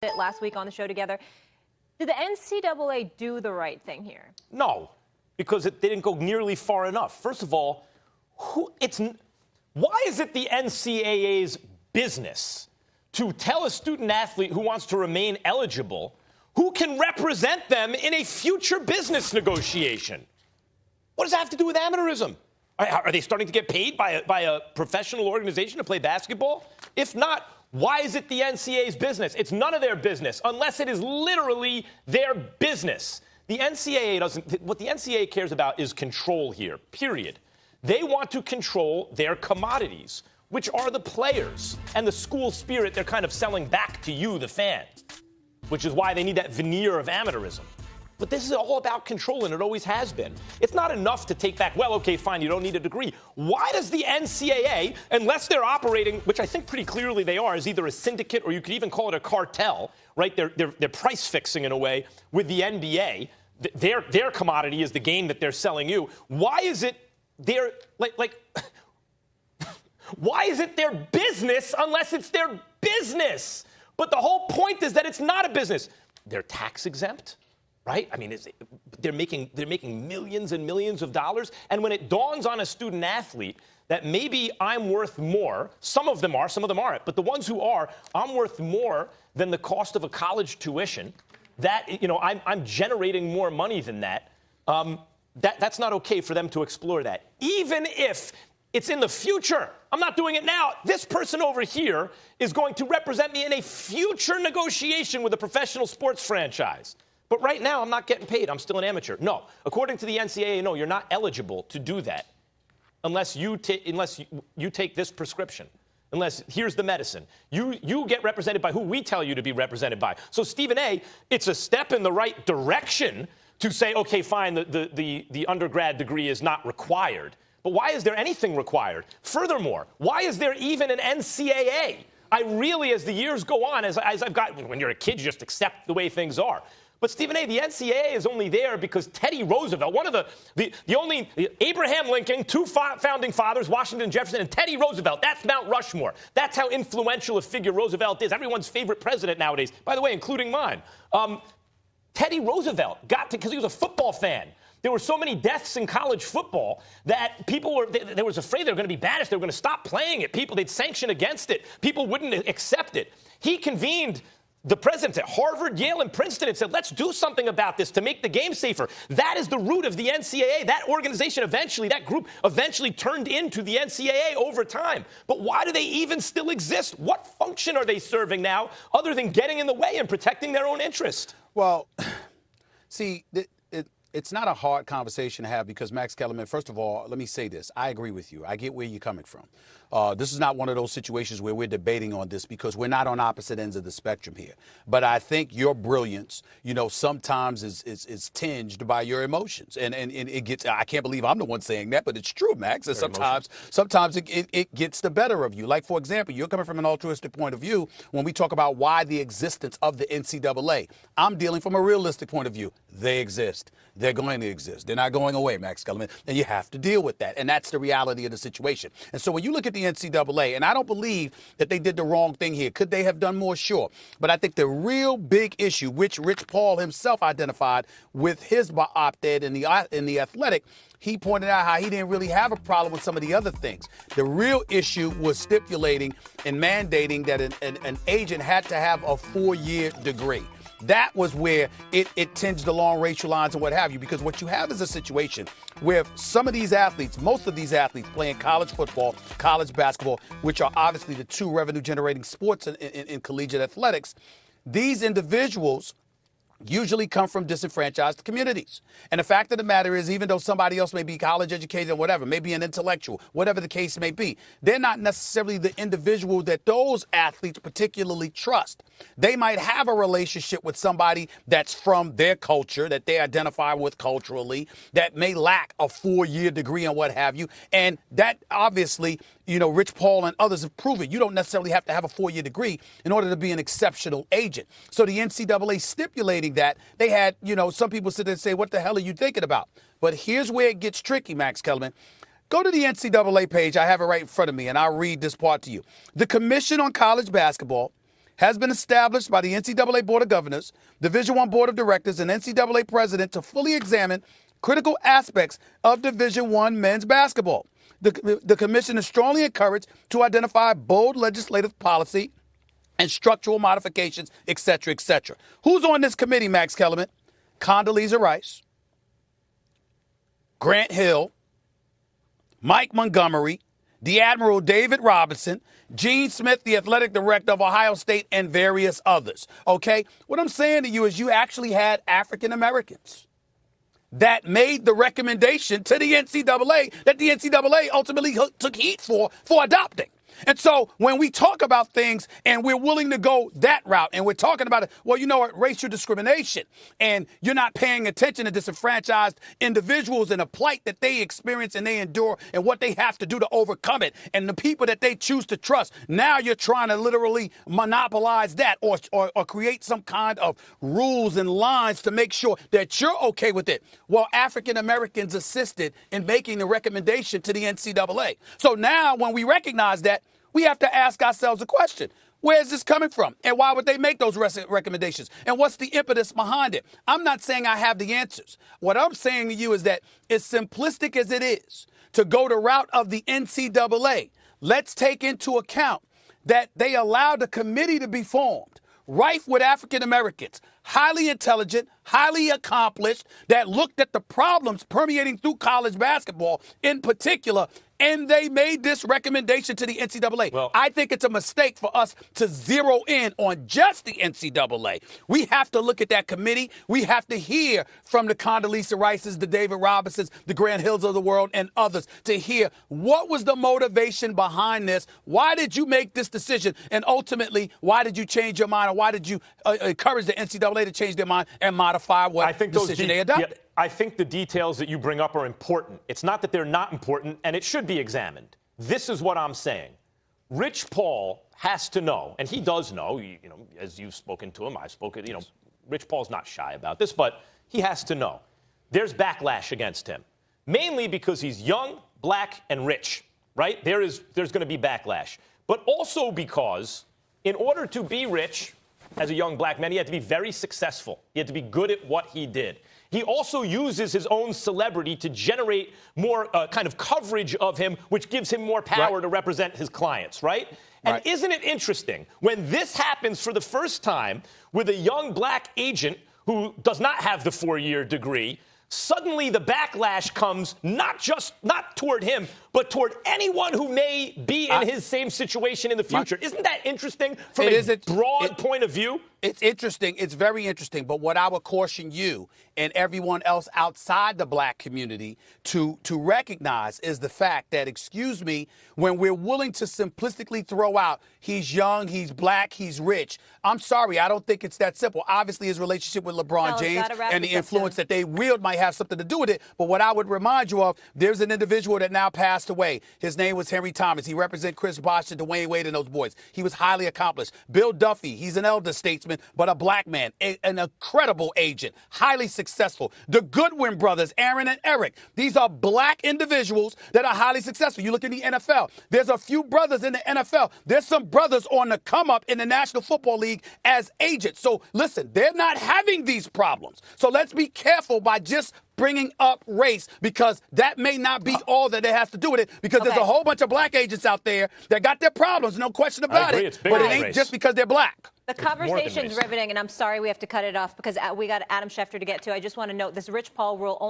it last week on the show together. Did the NCAA do the right thing here? No, because they didn't go nearly far enough. First of all, why is it the NCAA's business to tell a student athlete who wants to remain eligible who can represent them in a future business negotiation? What does that have to do with amateurism? Are they starting to get paid by a professional organization to play basketball? If not, why is it the NCAA's business? It's none of their business, unless it is literally their business. The NCAA doesn't. What the NCAA cares about is control here, period. They want to control their commodities, which are the players and the school spirit they're kind of selling back to you, the fan, which is why they need that veneer of amateurism. But this is all about control, and it always has been. It's not enough to take back, well, okay, fine, you don't need a degree. Why does the NCAA, unless they're operating, which I think pretty clearly they are, as either a syndicate or you could even call it a cartel, right? They're price fixing in a way with the NBA. Their commodity is the game that they're selling you. Why is it their, why is it their business unless it's their business? But the whole point is that it's not a business. They're tax exempt. Right? I mean, they're making millions and millions of dollars. And when it dawns on a student athlete that maybe I'm worth more, some of them aren't, but the ones who are, I'm worth more than the cost of a college tuition, that, I'm generating more money than that, that's not okay for them to explore that. Even if it's in the future. I'm not doing it now. This person over here is going to represent me in a future negotiation with a professional sports franchise. But right now, I'm not getting paid. I'm still an amateur. No. According to the NCAA, no, you're not eligible to do that unless you take this prescription. Unless, here's the medicine. You get represented by who we tell you to be represented by. So, Stephen A., it's a step in the right direction to say, okay, fine, the undergrad degree is not required. But why is there anything required? Furthermore, why is there even an NCAA? I really, as the years go on, as I've got, when you're a kid, you just accept the way things are. But, Stephen A., the NCAA is only there because Teddy Roosevelt, one of the only Abraham Lincoln, two founding fathers, Washington, Jefferson, and Teddy Roosevelt. That's Mount Rushmore. That's how influential a figure Roosevelt is. Everyone's favorite president nowadays, by the way, including mine. Teddy Roosevelt got to, because he was a football fan. There were so many deaths in college football that people they was afraid they were going to be banished. They were going to stop playing it. They'd sanction against it. People wouldn't accept it. He convened the presidents at Harvard, Yale, and Princeton and said, let's do something about this to make the game safer. That is the root of the NCAA. That organization that group eventually turned into the NCAA over time. But why do they even still exist? What function are they serving now other than getting in the way and protecting their own interest? Well, see, it's not a hard conversation to have because, Max Kellerman, first of all, let me say this. I agree with you. I get where you're coming from. This is not one of those situations where we're debating on this because we're not on opposite ends of the spectrum here. But I think your brilliance, sometimes is tinged by your emotions. And it gets, I can't believe I'm the one saying that, but it's true, Max. And sometimes it gets the better of you. Like, for example, you're coming from an altruistic point of view when we talk about why the existence of the NCAA. I'm dealing from a realistic point of view. They exist. They're going to exist. They're not going away, Max Kellerman. And you have to deal with that. And that's the reality of the situation. And so when you look at the NCAA, and I don't believe that they did the wrong thing here. Could they have done more? Sure. But I think the real big issue, which Rich Paul himself identified with his op-ed in the Athletic, he pointed out how he didn't really have a problem with some of the other things. The real issue was stipulating and mandating that an agent had to have a 4-year degree. That was where it tinged along racial lines and what have you, because what you have is a situation where some of these athletes, most of these athletes playing college football, college basketball, which are obviously the two revenue-generating sports in collegiate athletics, these individuals usually come from disenfranchised communities. And the fact of the matter is, even though somebody else may be college educated or whatever, maybe an intellectual, whatever the case may be, they're not necessarily the individual that those athletes particularly trust. They might have a relationship with somebody that's from their culture, that they identify with culturally, that may lack a 4-year degree and what have you. And that obviously, Rich Paul and others have proven you don't necessarily have to have a 4-year degree in order to be an exceptional agent. So the NCAA stipulating that, they had, some people sit there and say, what the hell are you thinking about? But here's where it gets tricky, Max Kellerman. Go to the NCAA page. I have it right in front of me, and I'll read this part to you. The Commission on College Basketball has been established by the NCAA Board of Governors, Division I Board of Directors, and NCAA President to fully examine critical aspects of Division I men's basketball. The commission is strongly encouraged to identify bold legislative policy and structural modifications, et cetera, et cetera. Who's on this committee, Max Kellerman? Condoleezza Rice, Grant Hill, Mike Montgomery, the Admiral David Robinson, Gene Smith, the athletic director of Ohio State, and various others. Okay? What I'm saying to you is you actually had African Americans that made the recommendation to the NCAA that the NCAA ultimately took heat for adopting. And so when we talk about things and we're willing to go that route and we're talking about it, well, you know what, racial discrimination, and you're not paying attention to disenfranchised individuals and the plight that they experience and they endure and what they have to do to overcome it and the people that they choose to trust. Now you're trying to literally monopolize that or create some kind of rules and lines to make sure that you're okay with it. Well, African Americans assisted in making the recommendation to the NCAA. So now when we recognize that, we have to ask ourselves a question. Where is this coming from? And why would they make those recommendations? And what's the impetus behind it? I'm not saying I have the answers. What I'm saying to you is that as simplistic as it is to go the route of the NCAA, let's take into account that they allowed a committee to be formed, rife with African Americans, highly intelligent, highly accomplished, that looked at the problems permeating through college basketball in particular, and they made this recommendation to the NCAA. Well, I think it's a mistake for us to zero in on just the NCAA. We have to look at that committee. We have to hear from the Condoleezza Rices, the David Robinsons, the Grant Hills of the world, and others to hear what was the motivation behind this. Why did you make this decision? And ultimately, why did you change your mind? Or why did you encourage the NCAA to change their mind and modify what decision they adopted? Yeah, I think the details that you bring up are important. It's not that they're not important, and it should be examined. This is what I'm saying. Rich Paul has to know, and he does know, as you've spoken to him, I've spoken, Rich Paul's not shy about this, but he has to know. There's backlash against him, mainly because he's young, black, and rich, right? There's going to be backlash. But also because in order to be rich as a young black man, he had to be very successful. He had to be good at what he did. He also uses his own celebrity to generate more kind of coverage of him, which gives him more power to represent his clients, right? And isn't it interesting when this happens for the first time with a young black agent who does not have the 4-year degree, suddenly the backlash comes not toward him, but toward anyone who may be in his same situation in the future. Isn't that interesting from a broad point of view? It's interesting. It's very interesting. But what I would caution you and everyone else outside the black community to recognize is the fact that, excuse me, when we're willing to simplistically throw out, he's young, he's black, he's rich. I'm sorry, I don't think it's that simple. Obviously, his relationship with LeBron James and the influence that they wield might have something to do with it. But what I would remind you of, there's an individual that now passed away. His name was Henry Thomas. He represented Chris Bosh and Dwayne Wade and those boys. He was highly accomplished. Bill Duffy, he's an elder statesman, but a black man, an incredible agent, highly successful. The Goodwin brothers, Aaron and Eric, these are black individuals that are highly successful. You look in the NFL, there's a few brothers in the NFL. There's some brothers on the come up in the National Football League as agents. So listen, they're not having these problems. So let's be careful by just bringing up race, because that may not be all that it has to do with it, because there's a whole bunch of black agents out there that got their problems, no question about it, but it ain't just because they're black. The conversation's riveting, and I'm sorry we have to cut it off because we got Adam Schefter to get to. I just want to note this Rich Paul rule only